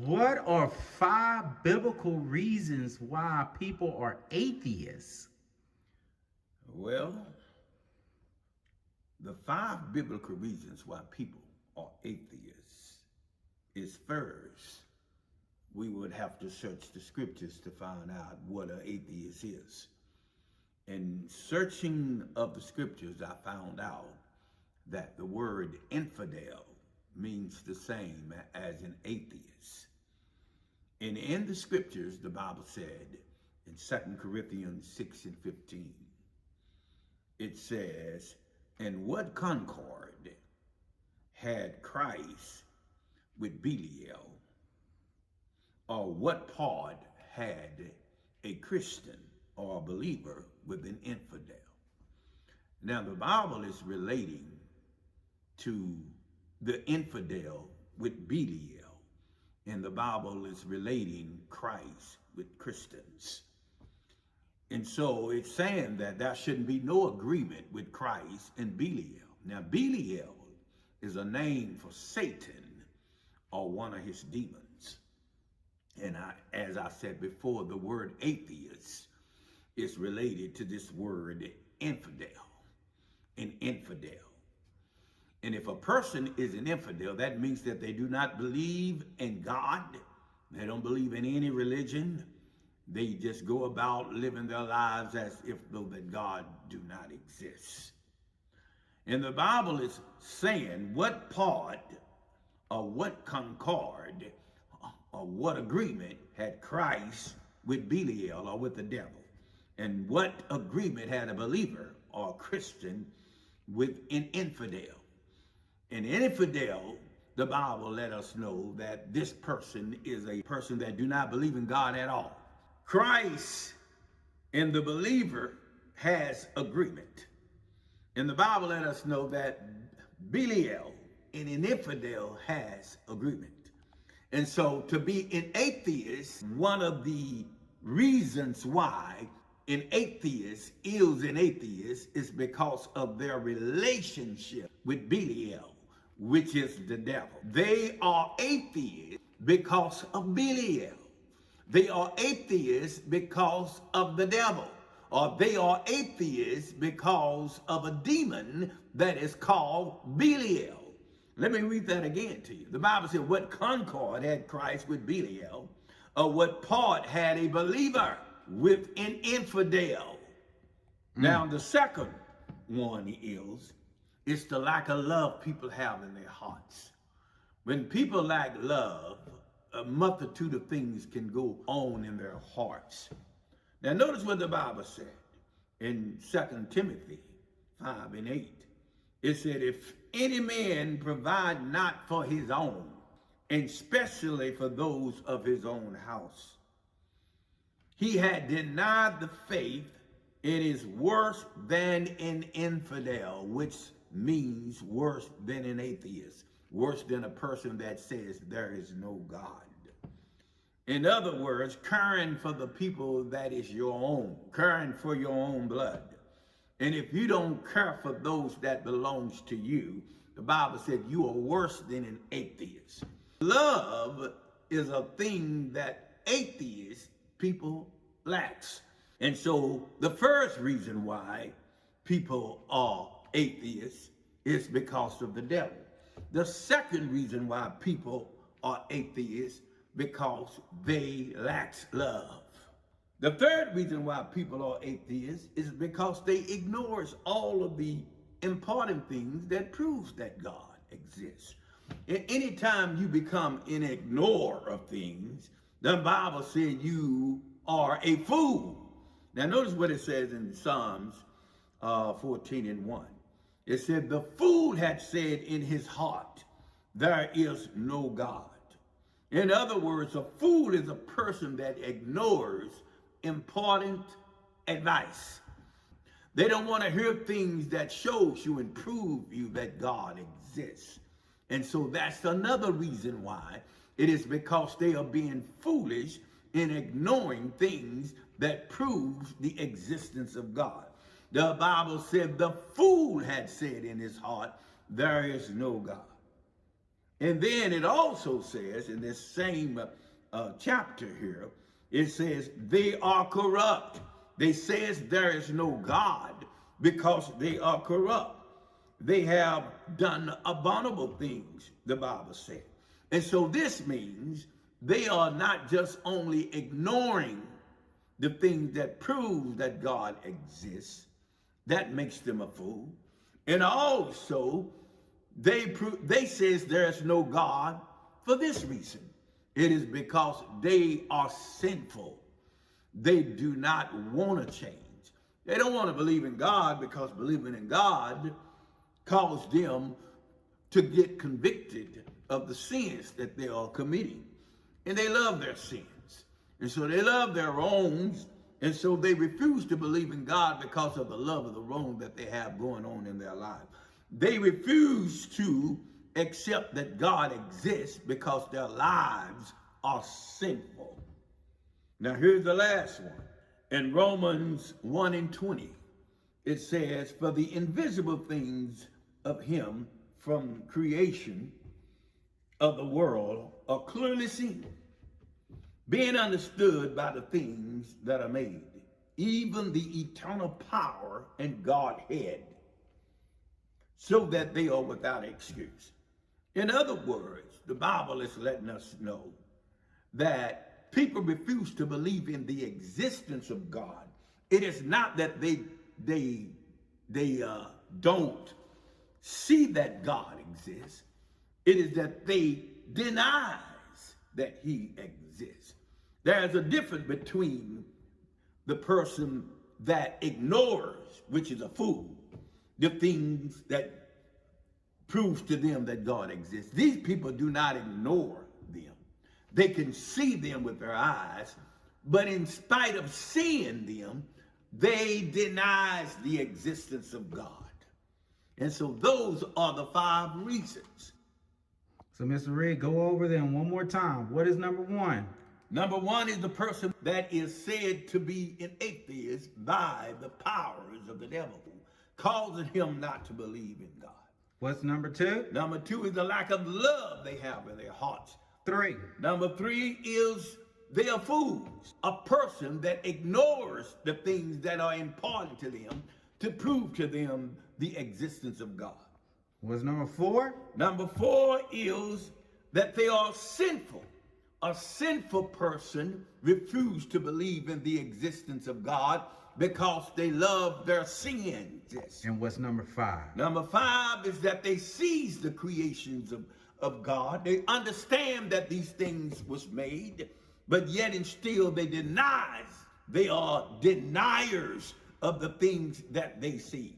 What are 5 biblical reasons why people are atheists? Well, the 5 biblical reasons why people are atheists is first, we would have to search the scriptures to find out what an atheist is. In searching of the scriptures, I found out that the word infidel means the same as an atheist. And in the scriptures, the Bible said in 2 Corinthians 6:15, it says, "And what concord had Christ with Belial? Or what part had a Christian or a believer with an infidel?" Now, the Bible is relating to the infidel with Belial, and the Bible is relating Christ with Christians. And so it's saying that there shouldn't be no agreement with Christ and Belial. Now, Belial is a name for Satan or one of his demons. And as I said before, the word atheist is related to this word infidel, an infidel. And if a person is an infidel, that means that they do not believe in God. They don't believe in any religion. They just go about living their lives as if though that God do not exist. And the Bible is saying what part or what concord or what agreement had Christ with Belial or with the devil? And what agreement had a believer or a Christian with an infidel? An infidel, the Bible let us know that this person is a person that do not believe in God at all. Christ and the believer has agreement. And the Bible let us know that Belial and an infidel has agreement. And so to be an atheist, one of the reasons why an atheist is an atheist is because of their relationship with Belial, which is the devil. They are atheists because of Belial. They are atheists because of the devil. Or they are atheists because of a demon that is called Belial. Let me read that again to you. The Bible said, what concord had Christ with Belial? Or what part had a believer with an infidel? Now, the second one is the lack of love people have in their hearts. When people lack love, a multitude of things can go on in their hearts. Now, notice what the Bible said in 2 Timothy 5:8. It said, if any man provide not for his own, and especially for those of his own house, he had denied the faith, it is worse than an infidel, which means worse than an atheist, worse than a person that says there is no God. In other words, caring for the people that is your own, caring for your own blood. And if you don't care for those that belongs to you, the Bible said you are worse than an atheist. Love is a thing that atheist people lacks. And so the first reason why people are atheists is because of the devil. The second reason why people are atheists because they lack love. The third reason why people are atheists is because they ignores all of the important things that proves that God exists. Anytime you become an ignorer of things, the Bible said you are a fool. Now notice what it says in Psalms 14:1. It said, the fool had said in his heart, there is no God. In other words, a fool is a person that ignores important advice. They don't want to hear things that shows you and prove you that God exists. And so that's another reason why. It is because they are being foolish in ignoring things that proves the existence of God. The Bible said the fool had said in his heart, there is no God. And then it also says in this same chapter here, it says they are corrupt. They says there is no God because they are corrupt. They have done abominable things, the Bible said. And so this means they are not just only ignoring the things that prove that God exists, that makes them a fool. And also, they says there's no God for this reason. It is because they are sinful. They do not want to change. They don't want to believe in God because believing in God caused them to get convicted of the sins that they are committing. And they love their sins. And so they love their wrongs. And so they refuse to believe in God because of the love of the wrong that they have going on in their life. They refuse to accept that God exists because their lives are sinful. Now here's the last one. In Romans 1:20, it says, for the invisible things of him from creation of the world are clearly seen, being understood by the things that are made, even the eternal power and Godhead, so that they are without excuse. In other words, the Bible is letting us know that people refuse to believe in the existence of God. It is not that they don't see that God exists. It is that they denies that he exists. There's a difference between the person that ignores, which is a fool, the things that proves to them that God exists. These people do not ignore them. They can see them with their eyes, but in spite of seeing them, they denies the existence of God. And so those are the 5 reasons. So, Mr. Red, go over them one more time. What is number 1? Number 1 is the person that is said to be an atheist by the powers of the devil, causing him not to believe in God. What's number 2? Number 2 is the lack of love they have in their hearts. 3. Number 3 is they are fools, a person that ignores the things that are important to them to prove to them the existence of God. What's number 4? Number 4 is that they are sinful. A sinful person refuses to believe in the existence of God because they love their sins. And what's number 5? Number 5 is that they seize the creations of God. They understand that these things was made, but yet and still they are deniers of the things that they see.